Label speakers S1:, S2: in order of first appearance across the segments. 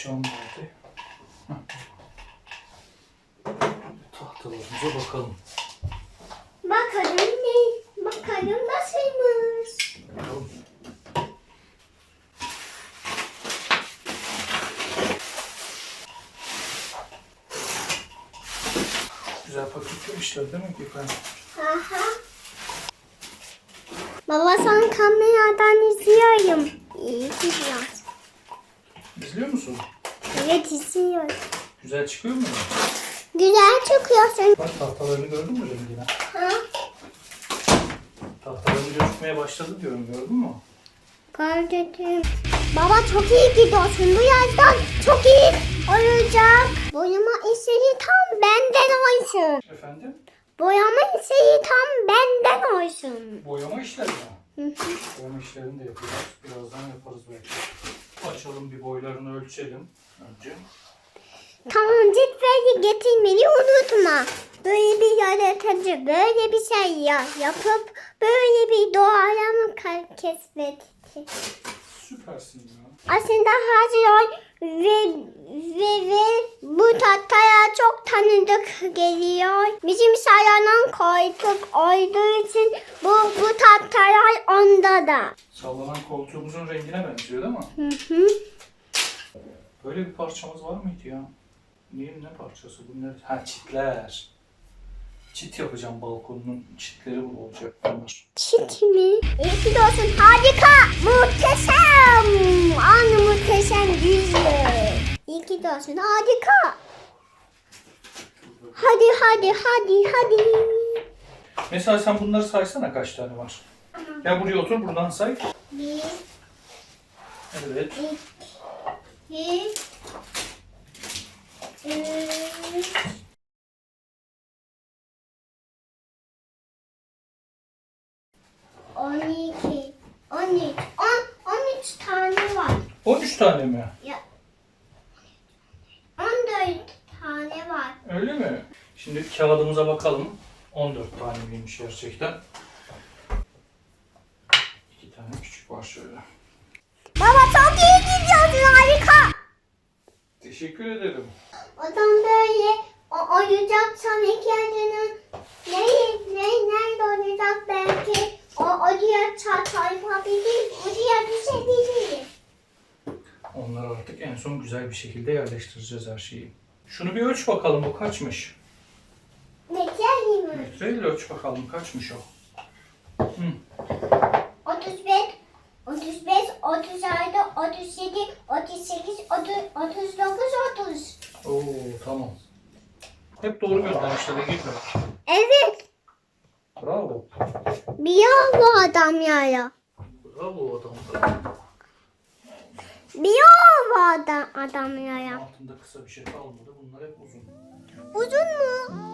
S1: Cam nerede? Tahtalarımıza bakalım.
S2: Bakalım ne? Bakalım nasılmış?
S1: Bakalım. Güzel paketlemişler değil mi Gökhan?
S2: Aha. Baba sen kameradan izliyorum. İyi gidiyor.
S1: İzliyor musun?
S2: Evet izliyorum.
S1: Güzel çıkıyor mu?
S2: Güzel çıkıyorsun.
S1: Bak tahtalarını gördün mü rengine?
S2: Ha?
S1: Tahtalarını gözükmeye başladı diyorum, gördün mü?
S2: Gördüm. Baba çok iyi gidiyorsun. Bu yazdan çok iyi olacak. Boyama işleri tam benden olsun.
S1: Efendim?
S2: Boyama işleri tam benden olsun.
S1: Boyama işleri mi?
S2: Hı hı.
S1: Boyama işlerini de yapacağız. Birazdan yaparız belki. Açalım, bir boylarını ölçelim önce.
S2: Tamam cetvel'i getirmeyi unutma. Böyle bir yaratıcı, böyle bir şey yapıp böyle bir doğaya mı keşfetti?
S1: Süpersin ya.
S2: Aslında hazır ve bu tahtaya çok tanıdık geliyor. Bizim salona koyduk olduğu için bu tahtalar onda da.
S1: Sallanan koltuğumuzun rengine benziyor değil mi?
S2: Hı hı.
S1: Böyle bir parçamız var mıydı ya? Neyin ne parçası bu? Ne? Ha, çitler. Çit yapacağım, balkonun çitleri bu olacak bunlar.
S2: Çit mi? İyi ki olsun. Harika. Muhteşem. Anı muhteşem güzel. İyi ki olsun. Harika. Hadi.
S1: Mesela sen bunları saysana, kaç tane var? Gel buraya otur, buradan say.
S2: 1,
S1: Evet.
S2: 2, 3, 12, 13 tane var.
S1: 13 tane mi?
S2: Ya 14 tane var.
S1: Öyle mi? Şimdi kağıdımıza bakalım. 14 tane miymiş gerçekten? 2 tane küçük var şöyle.
S2: Baba çok iyi gidiyorsun, harika.
S1: Teşekkür ederim.
S2: Adam böyle oyuncak sana kendini nerede oynayacak belki oraya çarpar yapabilir, oraya düşebilir.
S1: Onları artık en son güzel bir şekilde yerleştireceğiz her şeyi. Şunu bir ölç bakalım, bu kaçmış?
S2: Metre mi?
S1: Metreyle ölç bakalım, kaçmış o?
S2: 35, 36, 37, 38, 39, 30.
S1: Oo, tamam. Hep doğru göndermişler, gitme.
S2: Evet.
S1: Bravo.
S2: Biliyor bu adam ya.
S1: Bravo adam.
S2: Biliyor bu adam ya.
S1: Altında kısa bir şey kalmadı. Bunlar hep uzun.
S2: Uzun mu?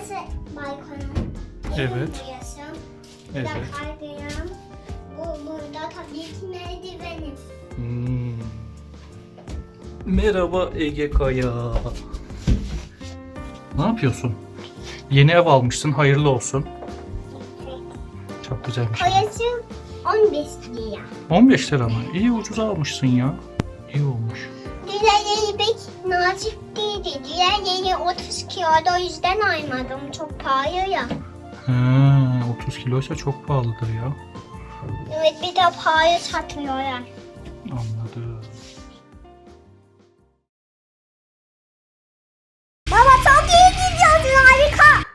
S2: Burası balkonum.
S1: Evet.
S2: Burası.
S1: Evet.
S2: Burada kaydırım. Burada tabii ki merdivenim.
S1: Merhaba Ege Kaya. Ne yapıyorsun? Yeni ev almışsın. Hayırlı olsun. Çok güzelmiş.
S2: Parası 15 lira.
S1: 15 lira mı? İyi ucuza almışsın ya. İyi olmuş.
S2: Diğerleri pek nazik değildi. Diğerleri 30 kiloda, o yüzden almadım. Çok pahalı ya.
S1: Ha, 30 kiloysa çok pahalıdır ya.
S2: Evet, bir de pahalı satıyorlar.
S1: Anladım.